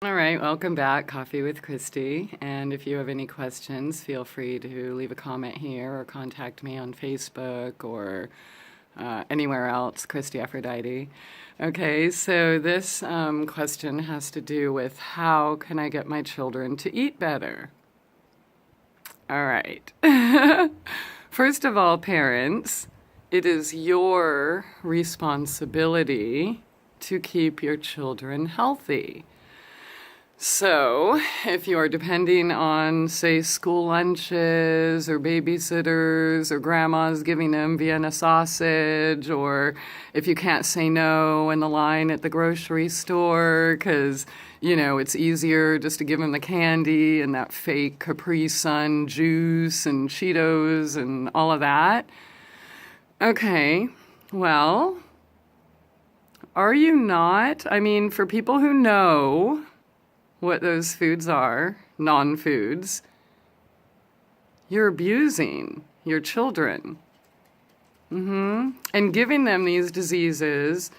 All right, welcome back, Coffee with Christie. And if you have any questions, feel free to leave a comment here or contact me on Facebook or anywhere else, Christie Aphrodite. Okay, so this question has to do with how can I get my children to eat better? All right. First of all, parents, it is your responsibility to keep your children healthy. So, if you are depending on, say, school lunches or babysitters or grandma's giving them Vienna sausage, or if you can't say no in the line at the grocery store because, it's easier just to give them the candy and that fake Capri Sun juice and Cheetos and all of that. Okay, well, are you not? For people who know what those foods are, non-foods, you're abusing your children. And giving them these diseases,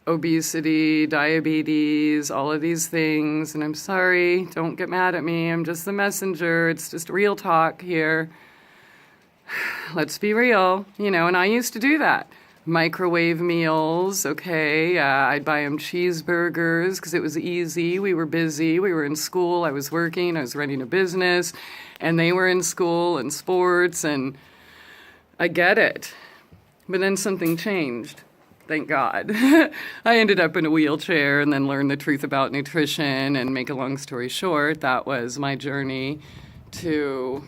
obesity, diabetes, all of these things. And I'm sorry, don't get mad at me. I'm just the messenger. It's just real talk here. Let's be real, and I used to do that. Microwave meals, okay. I'd buy them cheeseburgers because it was easy. We were busy. We were in school. I was working. I was running a business. And they were in school and sports. And I get it. But then something changed. Thank God. I ended up in a wheelchair and then learned the truth about nutrition. And make a long story short, that was my journey to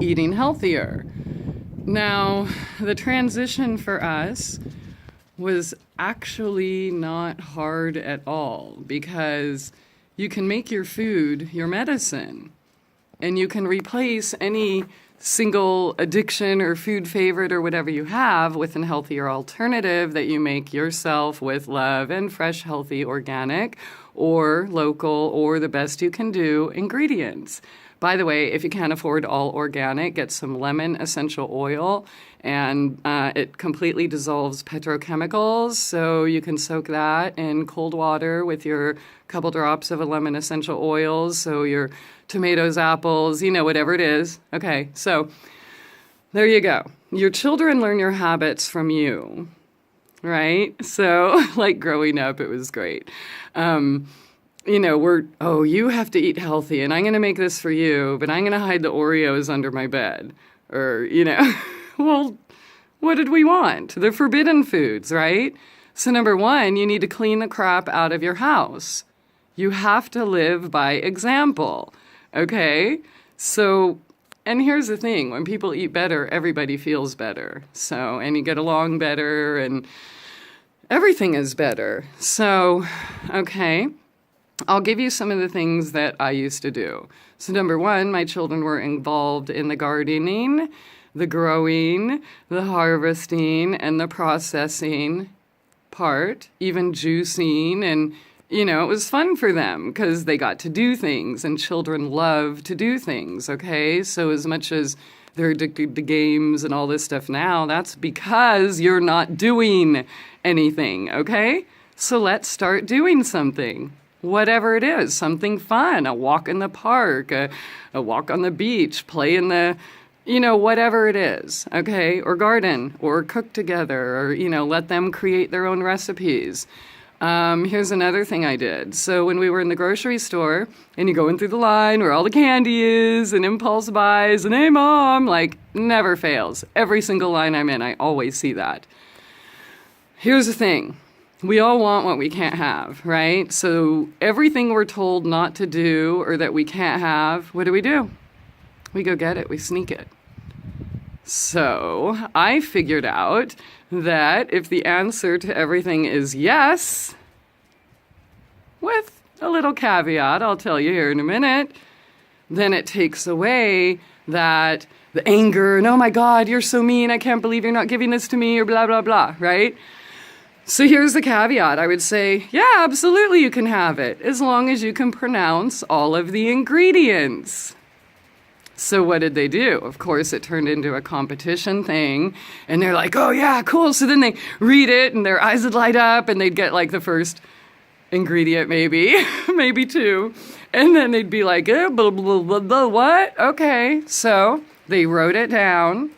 eating healthier. Now, the transition for us was actually not hard at all because you can make your food your medicine and you can replace any single addiction or food favorite or whatever you have with a healthier alternative that you make yourself with love and fresh, healthy, organic or local or the best you can do ingredients. By the way, if you can't afford all organic, get some lemon essential oil, and it completely dissolves petrochemicals, so you can soak that in cold water with your couple drops of a lemon essential oils, so your tomatoes, apples, whatever it is. Okay, so there you go. Your children learn your habits from you, right? So, like growing up, it was great. You have to eat healthy and I'm going to make this for you, but I'm going to hide the Oreos under my bed. Or, well, what did we want? The forbidden foods, right? So number one, you need to clean the crap out of your house. You have to live by example, okay? So, and here's the thing, when people eat better, everybody feels better. So, and you get along better and everything is better. So, okay. I'll give you some of the things that I used to do. So number one, my children were involved in the gardening, the growing, the harvesting, and the processing part, even juicing. And, it was fun for them because they got to do things and children love to do things, okay? So as much as they're addicted to games and all this stuff now, that's because you're not doing anything, okay? So let's start doing something. Whatever it is, something fun, a walk in the park, a walk on the beach, play in the, whatever it is, okay? Or garden, or cook together, or, let them create their own recipes. Here's another thing I did. So when we were in the grocery store, and you go in through the line where all the candy is, and impulse buys, and hey, Mom, never fails. Every single line I'm in, I always see that. Here's the thing. We all want what we can't have, right? So everything we're told not to do or that we can't have, what do? We go get it. We sneak it. So I figured out that if the answer to everything is yes, with a little caveat I'll tell you here in a minute, then it takes away that the anger and, oh my God, you're so mean. I can't believe you're not giving this to me or blah, blah, blah, right? So here's the caveat. I would say, yeah, absolutely you can have it, as long as you can pronounce all of the ingredients. So what did they do? Of course, it turned into a competition thing, and they're like, oh yeah, cool. So then they read it, and their eyes would light up, and they'd get the first ingredient, maybe, maybe 2. And then they'd be like, blah, blah, blah, blah, what? Okay. So they wrote it down.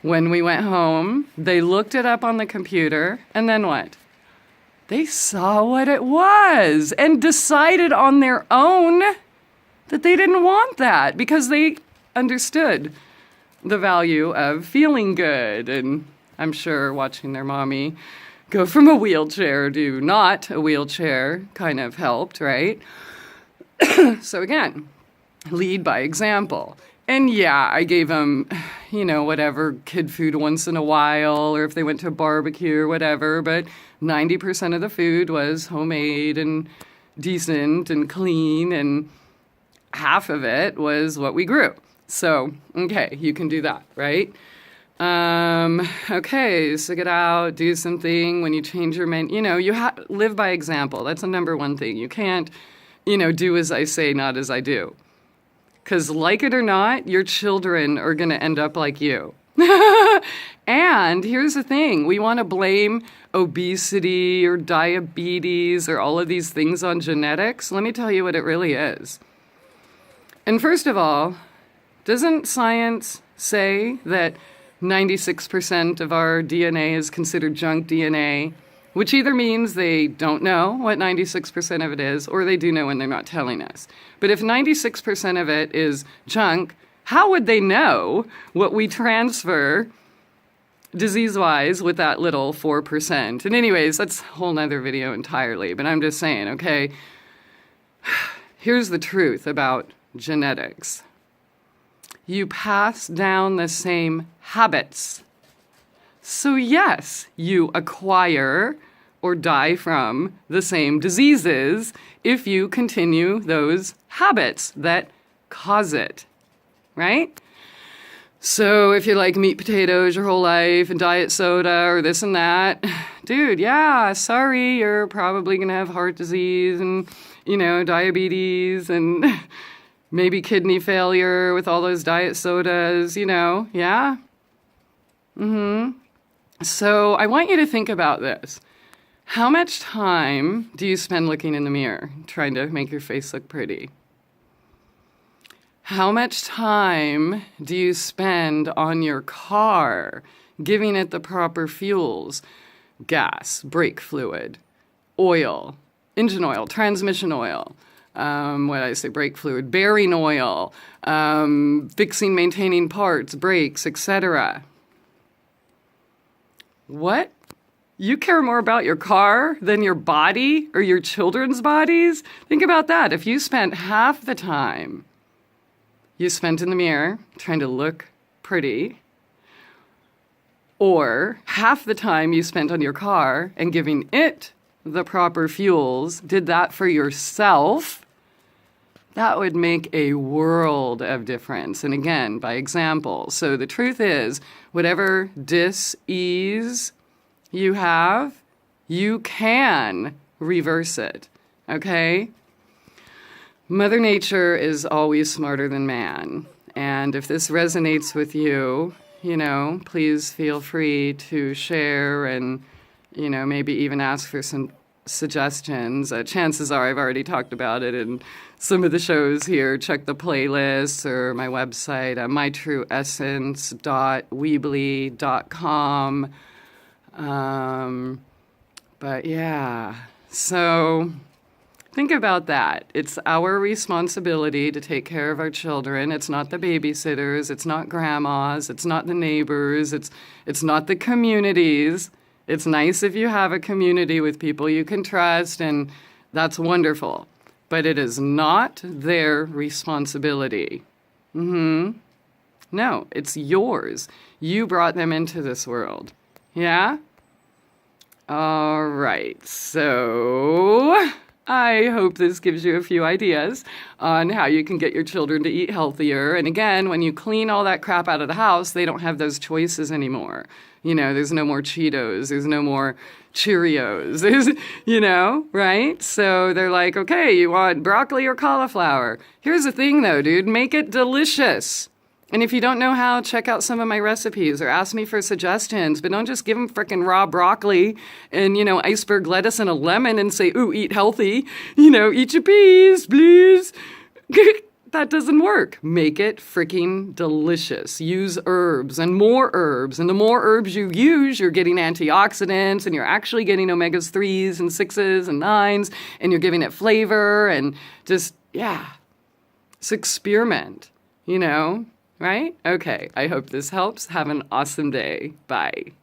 When we went home, they looked it up on the computer. And then what? They saw what it was and decided on their own that they didn't want that because they understood the value of feeling good. And I'm sure watching their mommy go from a wheelchair to not a wheelchair kind of helped, right? So again, lead by example. And yeah, I gave them, whatever kid food once in a while, or if they went to a barbecue or whatever, but 90% of the food was homemade and decent and clean, and half of it was what we grew. So, okay, you can do that, right? Okay, so get out, do something. When you change your menu, live by example. That's the number one thing. You can't, do as I say, not as I do. Because like it or not, your children are going to end up like you. And here's the thing. We want to blame obesity or diabetes or all of these things on genetics. Let me tell you what it really is. And first of all, doesn't science say that 96% of our DNA is considered junk DNA, which either means they don't know what 96% of it is, or they do know and they're not telling us. But if 96% of it is junk, how would they know what we transfer disease-wise with that little 4%? And anyways, that's a whole nother video entirely, but I'm just saying, okay, here's the truth about genetics. You pass down the same habits. So yes, you acquire or die from the same diseases if you continue those habits that cause it, right? So if you like meat, potatoes your whole life and diet soda or this and that, dude, yeah, sorry, you're probably going to have heart disease and, diabetes and maybe kidney failure with all those diet sodas, yeah? So I want you to think about this. How much time do you spend looking in the mirror, trying to make your face look pretty? How much time do you spend on your car, giving it the proper fuels? Gas, brake fluid, oil, engine oil, transmission oil, brake fluid, bearing oil, fixing, maintaining parts, brakes, etc. What? You care more about your car than your body or your children's bodies? Think about that. If you spent half the time you spent in the mirror trying to look pretty, or half the time you spent on your car and giving it the proper fuels, did that for yourself, that would make a world of difference. And again, by example. So the truth is, whatever dis-ease you have, you can reverse it, okay? Mother Nature is always smarter than man. And if this resonates with you, please feel free to share and, maybe even ask for some suggestions. Chances are I've already talked about it in some of the shows here. Check the playlists or my website, mytrueessence.weebly.com. But yeah, so think about that. It's our responsibility to take care of our children. It's not the babysitters. It's not grandmas. It's not the neighbors. It's not the communities. It's nice if you have a community with people you can trust, and that's wonderful. But it is not their responsibility. No, it's yours. You brought them into this world. Yeah? All right, so I hope this gives you a few ideas on how you can get your children to eat healthier. And again, when you clean all that crap out of the house, they don't have those choices anymore. There's no more Cheetos. There's no more Cheerios. There's, right? So they're like, okay, you want broccoli or cauliflower? Here's the thing, though, dude. Make it delicious. And if you don't know how, check out some of my recipes or ask me for suggestions. But don't just give them frickin' raw broccoli and, iceberg lettuce and a lemon and say, ooh, eat healthy. Eat your peas, please. That doesn't work. Make it freaking delicious. Use herbs and more herbs. And the more herbs you use, you're getting antioxidants and you're actually getting omegas 3s and 6s and 9s and you're giving it flavor and just, yeah. It's experiment, right? Okay. I hope this helps. Have an awesome day. Bye.